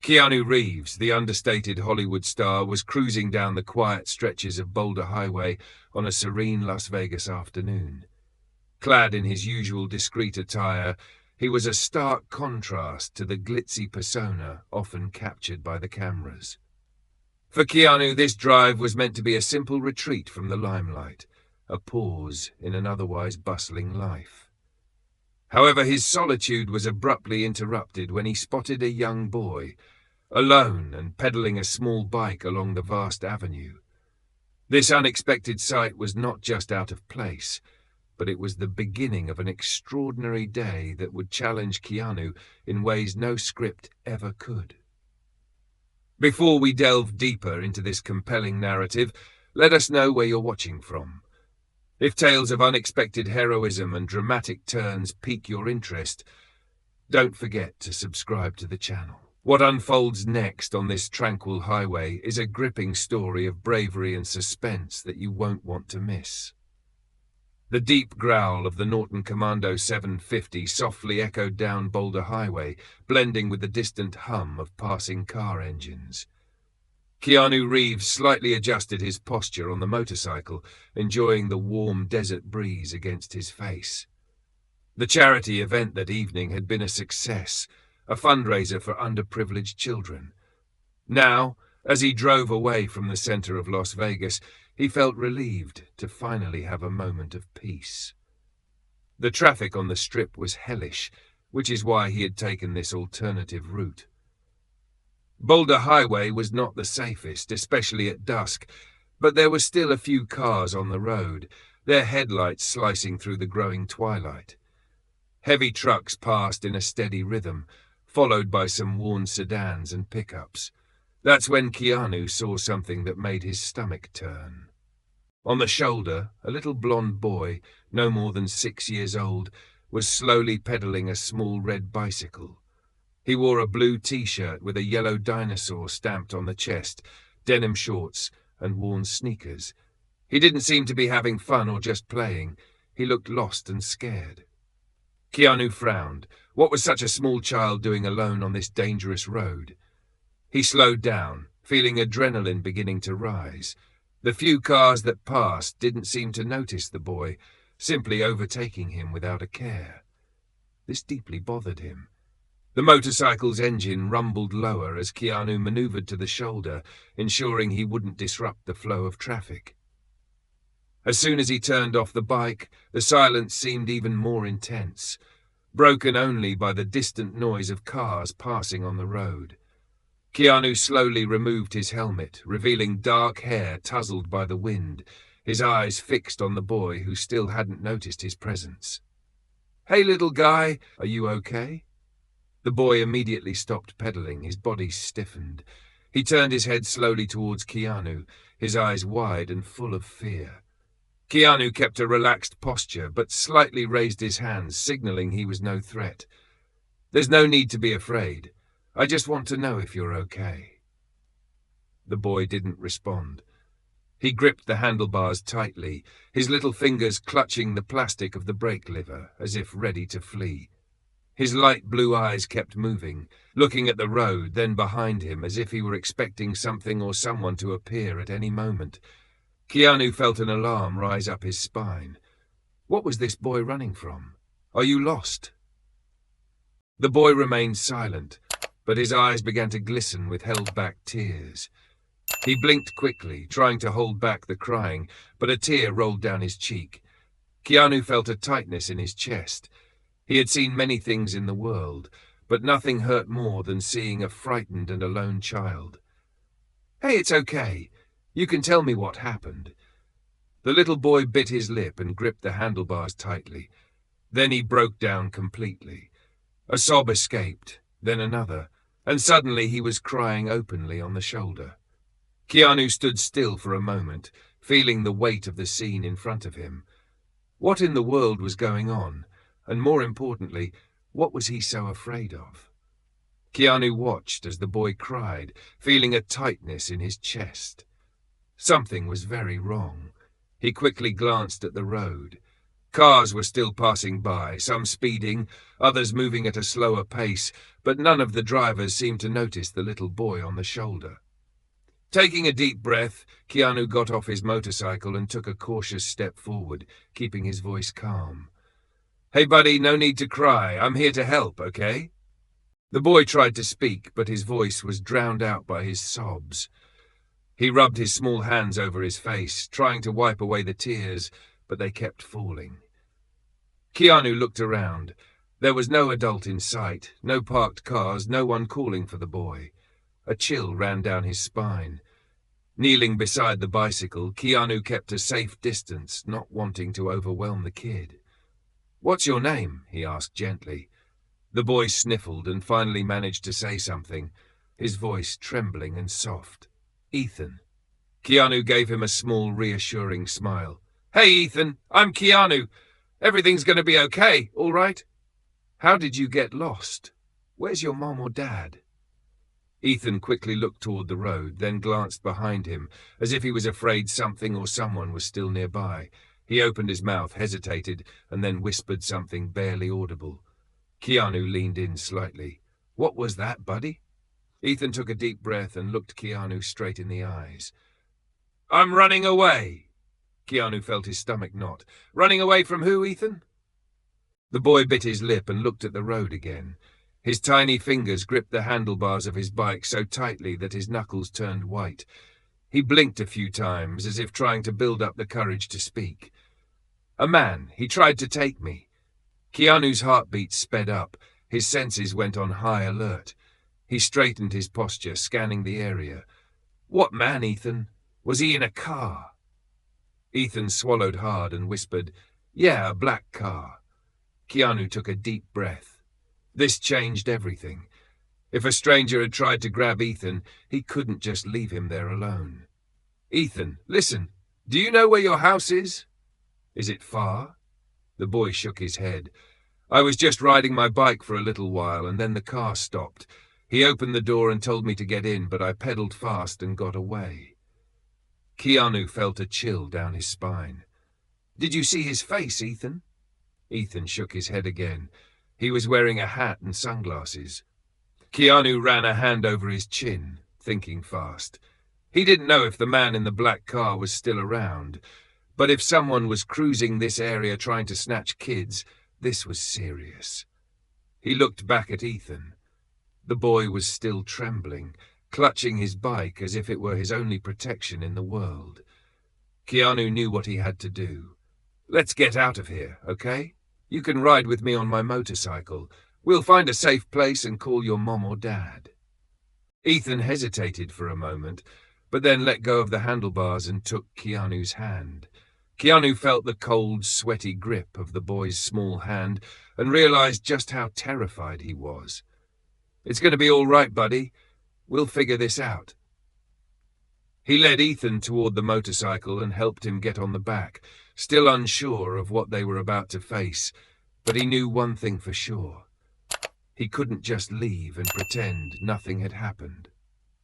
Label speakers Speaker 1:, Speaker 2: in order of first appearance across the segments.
Speaker 1: Keanu Reeves, the understated Hollywood star, was cruising down the quiet stretches of Boulder Highway on a serene Las Vegas afternoon. Clad in his usual discreet attire, he was a stark contrast to the glitzy persona often captured by the cameras. For Keanu, this drive was meant to be a simple retreat from the limelight, a pause in an otherwise bustling life. However, his solitude was abruptly interrupted when he spotted a young boy, alone and pedaling a small bike along the vast avenue. This unexpected sight was not just out of place, but it was the beginning of an extraordinary day that would challenge Keanu in ways no script ever could. Before we delve deeper into this compelling narrative, let us know where you're watching from. If tales of unexpected heroism and dramatic turns pique your interest, don't forget to subscribe to the channel. What unfolds next on this tranquil highway is a gripping story of bravery and suspense that you won't want to miss. The deep growl of the Norton Commando 750 softly echoed down Boulder Highway, blending with the distant hum of passing car engines. Keanu Reeves slightly adjusted his posture on the motorcycle, enjoying the warm desert breeze against his face. The charity event that evening had been a success, a fundraiser for underprivileged children. Now, as he drove away from the center of Las Vegas, he felt relieved to finally have a moment of peace. The traffic on the Strip was hellish, which is why he had taken this alternative route. Boulder Highway was not the safest, especially at dusk, but there were still a few cars on the road, their headlights slicing through the growing twilight. Heavy trucks passed in a steady rhythm, followed by some worn sedans and pickups. That's when Keanu saw something that made his stomach turn. On the shoulder, a little blond boy, no more than 6 years old, was slowly pedaling a small red bicycle. He wore a blue t-shirt with a yellow dinosaur stamped on the chest, denim shorts, and worn sneakers. He didn't seem to be having fun or just playing. He looked lost and scared. Keanu frowned. What was such a small child doing alone on this dangerous road? He slowed down, feeling adrenaline beginning to rise. The few cars that passed didn't seem to notice the boy, simply overtaking him without a care. This deeply bothered him. The motorcycle's engine rumbled lower as Keanu maneuvered to the shoulder, ensuring he wouldn't disrupt the flow of traffic. As soon as he turned off the bike, the silence seemed even more intense, broken only by the distant noise of cars passing on the road. Keanu slowly removed his helmet, revealing dark hair tousled by the wind, his eyes fixed on the boy who still hadn't noticed his presence. "Hey, little guy, are you okay?" The boy immediately stopped pedaling, his body stiffened. He turned his head slowly towards Keanu, his eyes wide and full of fear. Keanu kept a relaxed posture, but slightly raised his hands, signaling he was no threat. "There's no need to be afraid. I just want to know if you're okay." The boy didn't respond. He gripped the handlebars tightly, his little fingers clutching the plastic of the brake lever, as if ready to flee. His light blue eyes kept moving, looking at the road, then behind him, as if he were expecting something or someone to appear at any moment. Keanu felt an alarm rise up his spine. What was this boy running from? "Are you lost?" The boy remained silent, but his eyes began to glisten with held-back tears. He blinked quickly, trying to hold back the crying, but a tear rolled down his cheek. Keanu felt a tightness in his chest. He had seen many things in the world, but nothing hurt more than seeing a frightened and alone child. "Hey, it's okay. You can tell me what happened." The little boy bit his lip and gripped the handlebars tightly. Then he broke down completely. A sob escaped, then another, and suddenly he was crying openly on the shoulder. Keanu stood still for a moment, feeling the weight of the scene in front of him. What in the world was going on? And more importantly, what was he so afraid of? Keanu watched as the boy cried, feeling a tightness in his chest. Something was very wrong. He quickly glanced at the road. Cars were still passing by, some speeding, others moving at a slower pace, but none of the drivers seemed to notice the little boy on the shoulder. Taking a deep breath, Keanu got off his motorcycle and took a cautious step forward, keeping his voice calm. "Hey buddy, no need to cry. I'm here to help, okay?" The boy tried to speak, but his voice was drowned out by his sobs. He rubbed his small hands over his face, trying to wipe away the tears, but they kept falling. Keanu looked around. There was no adult in sight, no parked cars, no one calling for the boy. A chill ran down his spine. Kneeling beside the bicycle, Keanu kept a safe distance, not wanting to overwhelm the kid. "What's your name?" he asked gently. The boy sniffled and finally managed to say something, his voice trembling and soft. "Ethan." Keanu gave him a small, reassuring smile. "Hey, Ethan, I'm Keanu. Everything's going to be okay, all right? How did you get lost? Where's your mom or dad?" Ethan quickly looked toward the road, then glanced behind him, as if he was afraid something or someone was still nearby. He opened his mouth, hesitated, and then whispered something barely audible. Keanu leaned in slightly. "What was that, buddy?" Ethan took a deep breath and looked Keanu straight in the eyes. "I'm running away." Keanu felt his stomach knot. "Running away from who, Ethan?" The boy bit his lip and looked at the road again. His tiny fingers gripped the handlebars of his bike so tightly that his knuckles turned white. He blinked a few times, as if trying to build up the courage to speak. "A man. He tried to take me." Keanu's heartbeat sped up. His senses went on high alert. He straightened his posture, scanning the area. "What man, Ethan? Was he in a car?" Ethan swallowed hard and whispered, "Yeah, a black car." Keanu took a deep breath. This changed everything. If a stranger had tried to grab Ethan, he couldn't just leave him there alone. "Ethan, listen, do you know where your house is? Is it far?" The boy shook his head. "I was just riding my bike for a little while, and then the car stopped. He opened the door and told me to get in, but I pedaled fast and got away." Keanu felt a chill down his spine. "Did you see his face, Ethan?" Ethan shook his head again. He was wearing a hat and sunglasses. Keanu ran a hand over his chin, thinking fast. He didn't know if the man in the black car was still around, but if someone was cruising this area trying to snatch kids, this was serious. He looked back at Ethan. The boy was still trembling, clutching his bike as if it were his only protection in the world. Keanu knew what he had to do. "Let's get out of here, okay? You can ride with me on my motorcycle. We'll find a safe place and call your mom or dad." Ethan hesitated for a moment, but then let go of the handlebars and took Keanu's hand. Keanu felt the cold, sweaty grip of the boy's small hand and realized just how terrified he was. "It's going to be all right, buddy. We'll figure this out." He led Ethan toward the motorcycle and helped him get on the back, still unsure of what they were about to face, but he knew one thing for sure. He couldn't just leave and pretend nothing had happened.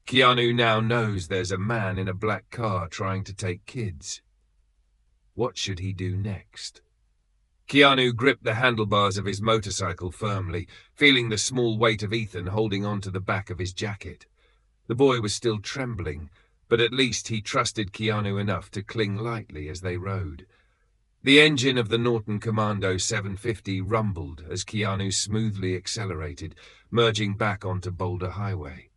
Speaker 1: Keanu now knows there's a man in a black car trying to take kids. What should he do next? Keanu gripped the handlebars of his motorcycle firmly, feeling the small weight of Ethan holding on to the back of his jacket. The boy was still trembling, but at least he trusted Keanu enough to cling lightly as they rode. The engine of the Norton Commando 750 rumbled as Keanu smoothly accelerated, merging back onto Boulder Highway.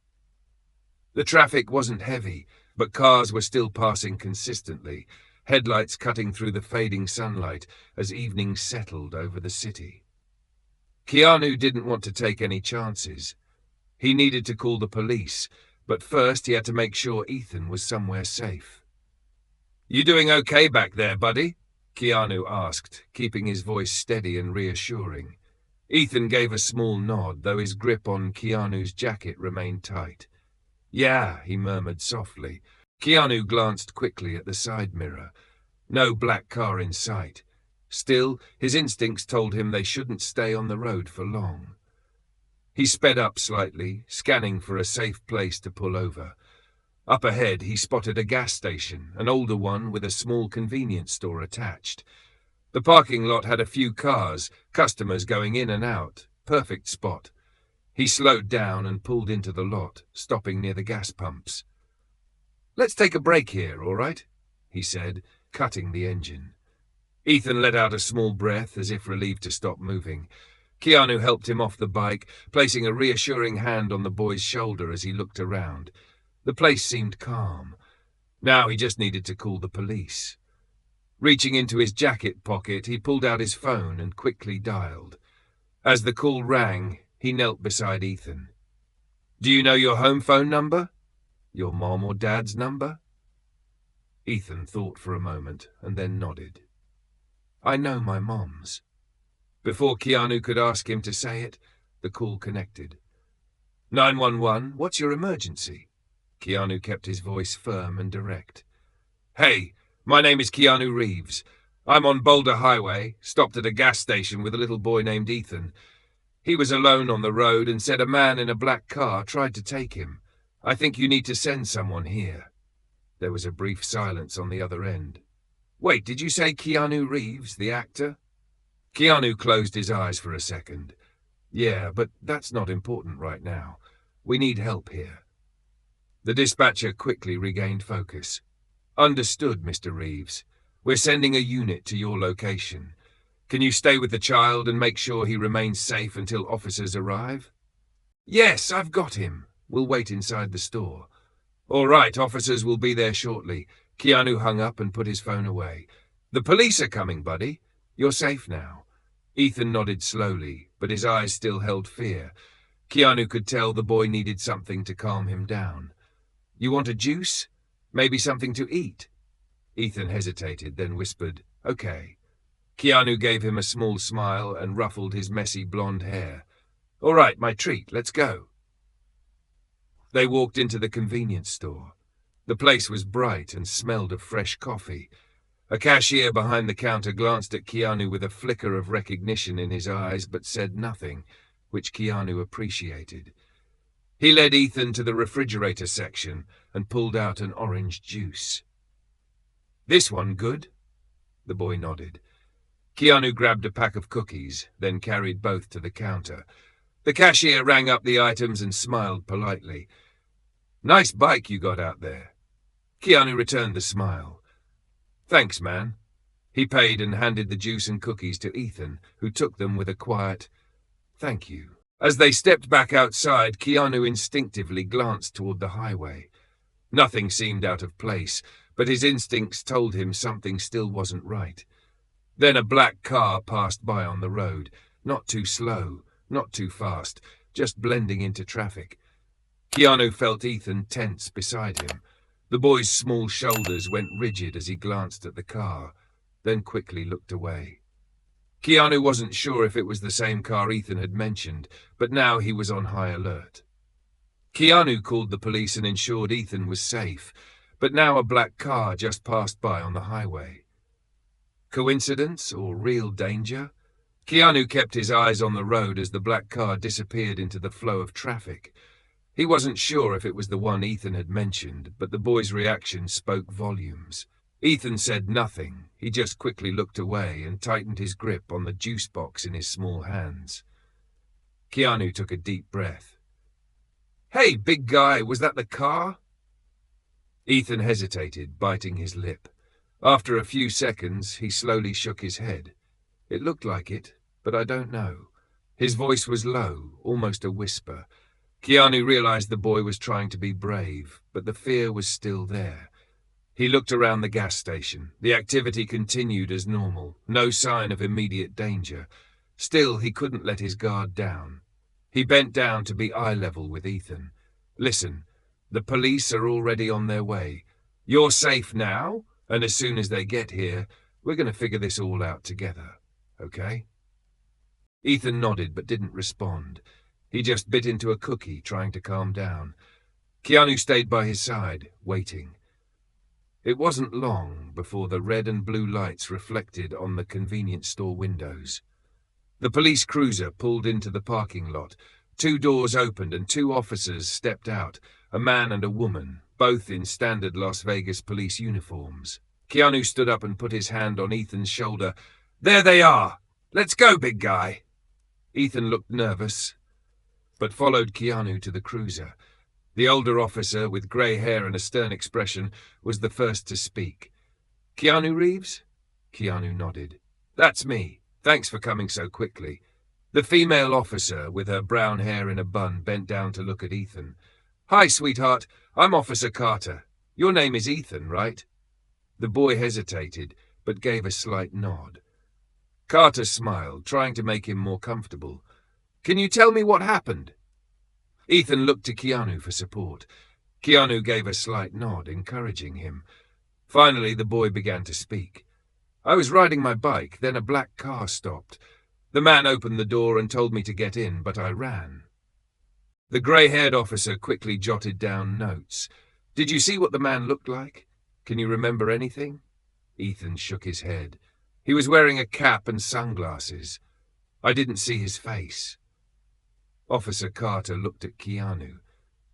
Speaker 1: The traffic wasn't heavy, but cars were still passing consistently, headlights cutting through the fading sunlight as evening settled over the city. Keanu didn't want to take any chances. He needed to call the police, but first he had to make sure Ethan was somewhere safe. "You doing okay back there, buddy?" Keanu asked, keeping his voice steady and reassuring. Ethan gave a small nod, though his grip on Keanu's jacket remained tight. "Yeah," he murmured softly. Keanu glanced quickly at the side mirror. No black car in sight. Still, his instincts told him they shouldn't stay on the road for long. He sped up slightly, scanning for a safe place to pull over. Up ahead, he spotted a gas station, an older one with a small convenience store attached. The parking lot had a few cars, customers going in and out. Perfect spot. He slowed down and pulled into the lot, stopping near the gas pumps. "Let's take a break here, all right?" he said, cutting the engine. Ethan let out a small breath as if relieved to stop moving. Keanu helped him off the bike, placing a reassuring hand on the boy's shoulder as he looked around. The place seemed calm. Now he just needed to call the police. Reaching into his jacket pocket, he pulled out his phone and quickly dialed. As the call rang, he knelt beside Ethan. "Do you know your home phone number? Your mom or dad's number?" Ethan thought for a moment and then nodded. "I know my mom's." Before Keanu could ask him to say it, the call connected. 911, what's your emergency? Keanu kept his voice firm and direct. "Hey, my name is Keanu Reeves. I'm on Boulder Highway, stopped at a gas station with a little boy named Ethan. He was alone on the road and said a man in a black car tried to take him. I think you need to send someone here." There was a brief silence on the other end. "Wait, did you say Keanu Reeves, the actor?" Keanu closed his eyes for a second. "Yeah, but that's not important right now. We need help here." The dispatcher quickly regained focus. "Understood, Mr. Reeves. We're sending a unit to your location. Can you stay with the child and make sure he remains safe until officers arrive?" "Yes, I've got him. We'll wait inside the store." "All right, officers will be there shortly." Keanu hung up and put his phone away. "The police are coming, buddy. You're safe now." Ethan nodded slowly, but his eyes still held fear. Keanu could tell the boy needed something to calm him down. "You want a juice? Maybe something to eat?" Ethan hesitated, then whispered, "Okay." Keanu gave him a small smile and ruffled his messy blonde hair. "All right, my treat, let's go." They walked into the convenience store. The place was bright and smelled of fresh coffee. A cashier behind the counter glanced at Keanu with a flicker of recognition in his eyes but said nothing, which Keanu appreciated. He led Ethan to the refrigerator section and pulled out an orange juice. "This one good?" The boy nodded. Keanu grabbed a pack of cookies, then carried both to the counter. The cashier rang up the items and smiled politely. "Nice bike you got out there." Keanu returned the smile. "Thanks, man." He paid and handed the juice and cookies to Ethan, who took them with a quiet, "Thank you." As they stepped back outside, Keanu instinctively glanced toward the highway. Nothing seemed out of place, but his instincts told him something still wasn't right. Then a black car passed by on the road, not too slow, not too fast, just blending into traffic. Keanu felt Ethan tense beside him. The boy's small shoulders went rigid as he glanced at the car, then quickly looked away. Keanu wasn't sure if it was the same car Ethan had mentioned, but now he was on high alert. Keanu called the police and ensured Ethan was safe, but now a black car just passed by on the highway. Coincidence or real danger? Keanu kept his eyes on the road as the black car disappeared into the flow of traffic. He wasn't sure if it was the one Ethan had mentioned, but the boy's reaction spoke volumes. Ethan said nothing. He just quickly looked away and tightened his grip on the juice box in his small hands. Keanu took a deep breath. "Hey, big guy, was that the car?" Ethan hesitated, biting his lip. After a few seconds, he slowly shook his head. "It looked like it, but I don't know." His voice was low, almost a whisper. Keanu realized the boy was trying to be brave, but the fear was still there. He looked around the gas station. The activity continued as normal, no sign of immediate danger. Still, he couldn't let his guard down. He bent down to be eye level with Ethan. "Listen, the police are already on their way. You're safe now, and as soon as they get here, we're going to figure this all out together, okay?" Ethan nodded but didn't respond. He just bit into a cookie, trying to calm down. Keanu stayed by his side, waiting. It wasn't long before the red and blue lights reflected on the convenience store windows. The police cruiser pulled into the parking lot. 2 doors opened and 2 officers stepped out, a man and a woman, both in standard Las Vegas police uniforms. Keanu stood up and put his hand on Ethan's shoulder. There they are. Let's go, big guy. Ethan looked nervous, but followed Keanu to the cruiser. The older officer, with grey hair and a stern expression, was the first to speak. Keanu Reeves? Keanu nodded. That's me. Thanks for coming so quickly. The female officer, with her brown hair in a bun, bent down to look at Ethan. Hi, sweetheart. I'm Officer Carter. Your name is Ethan, right? The boy hesitated, but gave a slight nod. Carter smiled, trying to make him more comfortable. Can you tell me what happened? Ethan looked to Keanu for support. Keanu gave a slight nod, encouraging him. Finally, the boy began to speak. I was riding my bike, then a black car stopped. The man opened the door and told me to get in, but I ran. The grey-haired officer quickly jotted down notes. Did you see what the man looked like? Can you remember anything? Ethan shook his head. He was wearing a cap and sunglasses. I didn't see his face. Officer Carter looked at Keanu.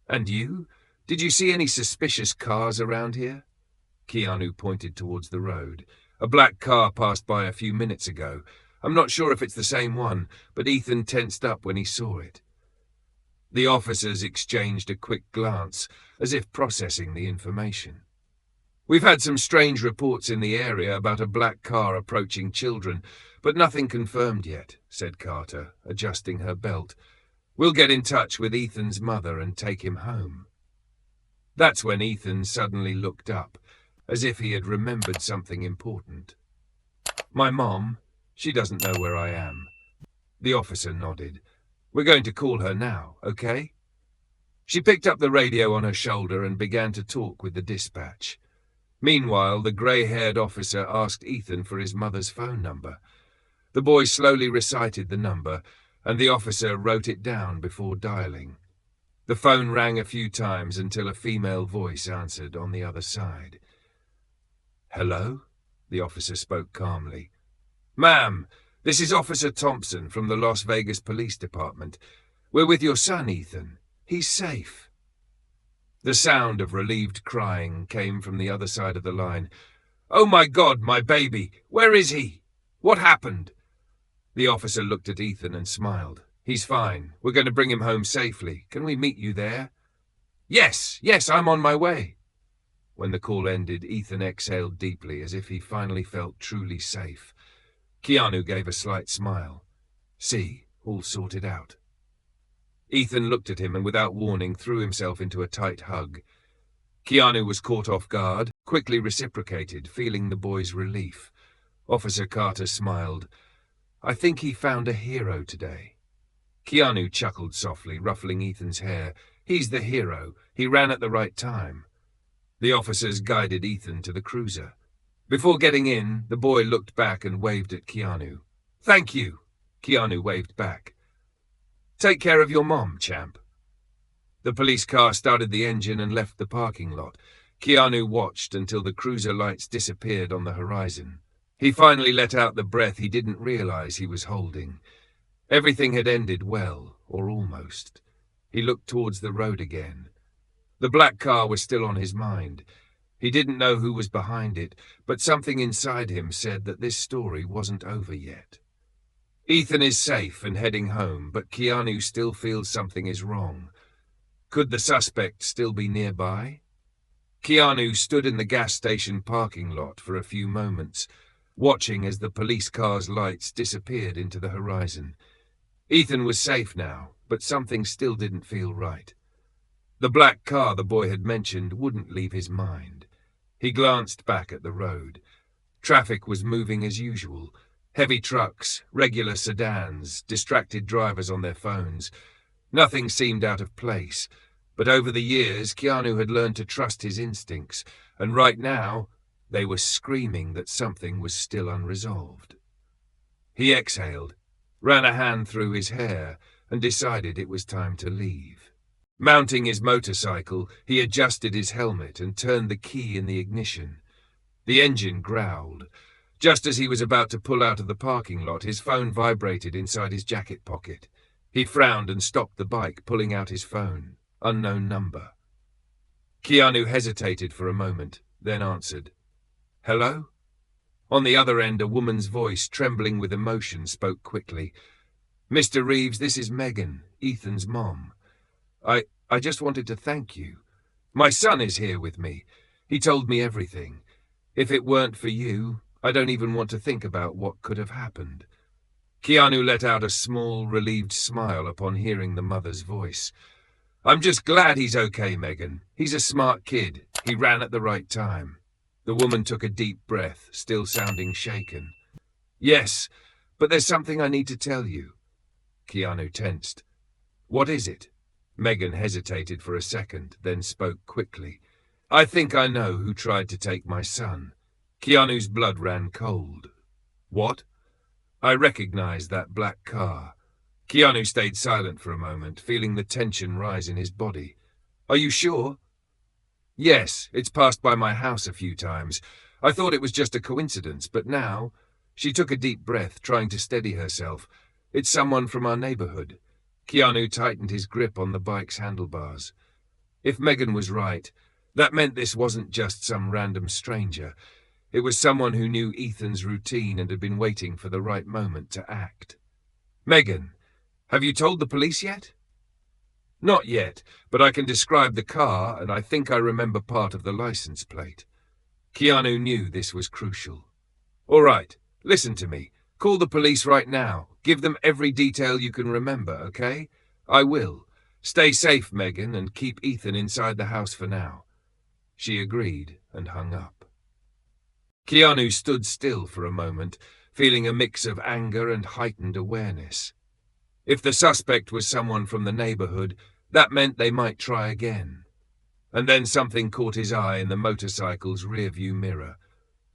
Speaker 1: And you? Did you see any suspicious cars around here? Keanu pointed towards the road. A black car passed by a few minutes ago. I'm not sure if it's the same one, but Ethan tensed up when he saw it. The officers exchanged a quick glance, as if processing the information. We've had some strange reports in the area about a black car approaching children, but nothing confirmed yet, said Carter, adjusting her belt. We'll get in touch with Ethan's mother and take him home. That's when Ethan suddenly looked up, as if he had remembered something important. My mom, she doesn't know where I am. The officer nodded. We're going to call her now, okay? She picked up the radio on her shoulder and began to talk with the dispatch. Meanwhile, the grey-haired officer asked Ethan for his mother's phone number. The boy slowly recited the number, and the officer wrote it down before dialing. The phone rang a few times until a female voice answered on the other side. Hello? The officer spoke calmly. Ma'am, this is Officer Thompson from the Las Vegas Police Department. We're with your son, Ethan. He's safe. The sound of relieved crying came from the other side of the line. Oh my God, my baby! Where is he? What happened? The officer looked at Ethan and smiled. He's fine. We're going to bring him home safely. Can we meet you there? Yes, I'm on my way. When the call ended, Ethan exhaled deeply as if he finally felt truly safe. Keanu gave a slight smile. See, all sorted out. Ethan looked at him and without warning threw himself into a tight hug. Keanu was caught off guard, quickly reciprocated, feeling the boy's relief. Officer Carter smiled. I think he found a hero today. Keanu chuckled softly, ruffling Ethan's hair. He's the hero. He ran at the right time. The officers guided Ethan to the cruiser. Before getting in, the boy looked back and waved at Keanu. Thank you. Keanu waved back. Take care of your mom, champ. The police car started the engine and left the parking lot. Keanu watched until the cruiser lights disappeared on the horizon. He finally let out the breath he didn't realize he was holding. Everything had ended well, or almost. He looked towards the road again. The black car was still on his mind. He didn't know who was behind it, but something inside him said that this story wasn't over yet. Ethan is safe and heading home, but Keanu still feels something is wrong. Could the suspect still be nearby? Keanu stood in the gas station parking lot for a few moments, watching as the police car's lights disappeared into the horizon. Ethan was safe now, but something still didn't feel right. The black car the boy had mentioned wouldn't leave his mind. He glanced back at the road. Traffic was moving as usual. Heavy trucks, regular sedans, distracted drivers on their phones. Nothing seemed out of place, but over the years Keanu had learned to trust his instincts, and right now they were screaming that something was still unresolved. He exhaled, ran a hand through his hair, and decided it was time to leave. Mounting his motorcycle, he adjusted his helmet and turned the key in the ignition. The engine growled. Just as he was about to pull out of the parking lot, his phone vibrated inside his jacket pocket. He frowned and stopped the bike, pulling out his phone. Unknown number. Keanu hesitated for a moment, then answered. Hello? On the other end, a woman's voice, trembling with emotion, spoke quickly. "Mr. Reeves, this is Megan, Ethan's mom. I just wanted to thank you. My son is here with me. He told me everything. If it weren't for you, I don't even want to think about what could have happened." Keanu let out a small, relieved smile upon hearing the mother's voice. "I'm just glad he's okay, Megan. He's a smart kid. He ran at the right time." The woman took a deep breath, still sounding shaken. "Yes, but there's something I need to tell you." Keanu tensed. "What is it?" Megan hesitated for a second, then spoke quickly. "I think I know who tried to take my son." Keanu's blood ran cold. "What?" "I recognized that black car." Keanu stayed silent for a moment, feeling the tension rise in his body. "Are you sure?" "Yes, it's passed by my house a few times. I thought it was just a coincidence, but now—" She took a deep breath, trying to steady herself. "It's someone from our neighborhood." Keanu tightened his grip on the bike's handlebars. If Megan was right, that meant this wasn't just some random stranger. It was someone who knew Ethan's routine and had been waiting for the right moment to act. "Megan, have you told the police yet?" "Not yet, but I can describe the car, and I think I remember part of the license plate." Keanu knew this was crucial. "All right, listen to me. Call the police right now. Give them every detail you can remember, okay?" "I will. Stay safe, Megan, and keep Ethan inside the house for now." She agreed and hung up. Keanu stood still for a moment, feeling a mix of anger and heightened awareness. If the suspect was someone from the neighborhood, that meant they might try again. And then something caught his eye in the motorcycle's rearview mirror.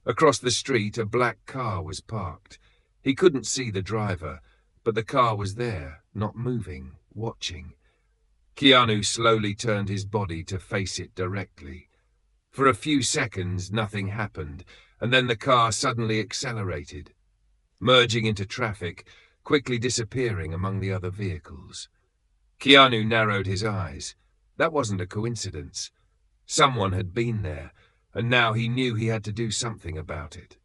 Speaker 1: Across the street, a black car was parked. He couldn't see the driver, but the car was there, not moving, watching. Keanu slowly turned his body to face it directly. For a few seconds, nothing happened, and then the car suddenly accelerated, merging into traffic, quickly disappearing among the other vehicles. Keanu narrowed his eyes. That wasn't a coincidence. Someone had been there, and now he knew he had to do something about it.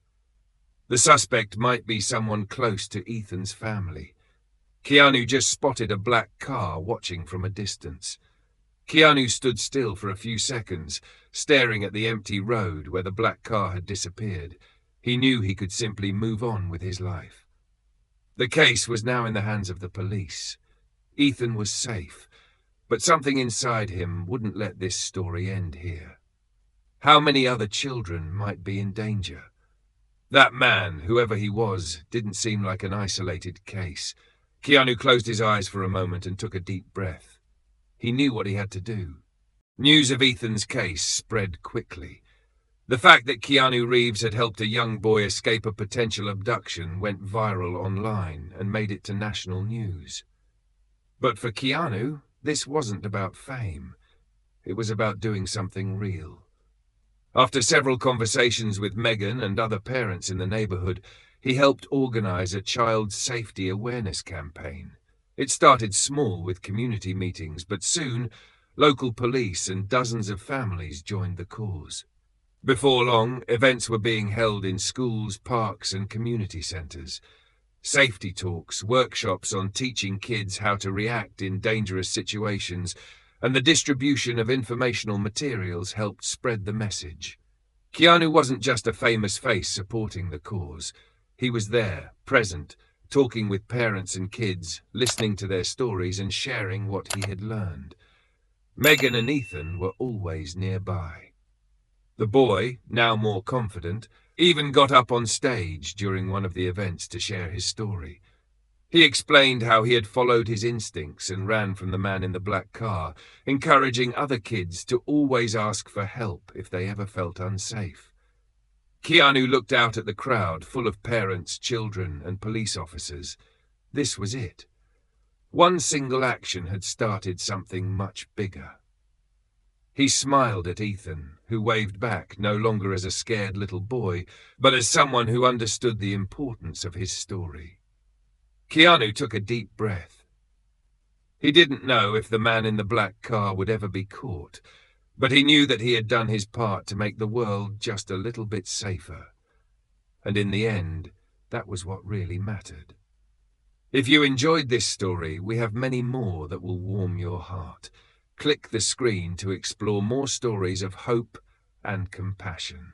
Speaker 1: The suspect might be someone close to Ethan's family. Keanu just spotted a black car watching from a distance. Keanu stood still for a few seconds, staring at the empty road where the black car had disappeared. He knew he could simply move on with his life. The case was now in the hands of the police. Ethan was safe, but something inside him wouldn't let this story end here. How many other children might be in danger? That man, whoever he was, didn't seem like an isolated case. Keanu closed his eyes for a moment and took a deep breath. He knew what he had to do. News of Ethan's case spread quickly. The fact that Keanu Reeves had helped a young boy escape a potential abduction went viral online and made it to national news. But for Keanu, this wasn't about fame. It was about doing something real. After several conversations with Megan and other parents in the neighborhood, he helped organize a child safety awareness campaign. It started small with community meetings, but soon local police and dozens of families joined the cause. Before long, events were being held in schools, parks, and community centers. Safety talks, workshops on teaching kids how to react in dangerous situations, and the distribution of informational materials helped spread the message. Keanu wasn't just a famous face supporting the cause. He was there, present, talking with parents and kids, listening to their stories and sharing what he had learned. Megan and Ethan were always nearby. The boy, now more confident, even got up on stage during one of the events to share his story. He explained how he had followed his instincts and ran from the man in the black car, encouraging other kids to always ask for help if they ever felt unsafe. Keanu looked out at the crowd, full of parents, children, and police officers. This was it. One single action had started something much bigger. He smiled at Ethan, who waved back, no longer as a scared little boy, but as someone who understood the importance of his story. Keanu took a deep breath. He didn't know if the man in the black car would ever be caught, but he knew that he had done his part to make the world just a little bit safer. and in the end, that was what really mattered. If you enjoyed this story, we have many more that will warm your heart. Click the screen to explore more stories of hope and compassion.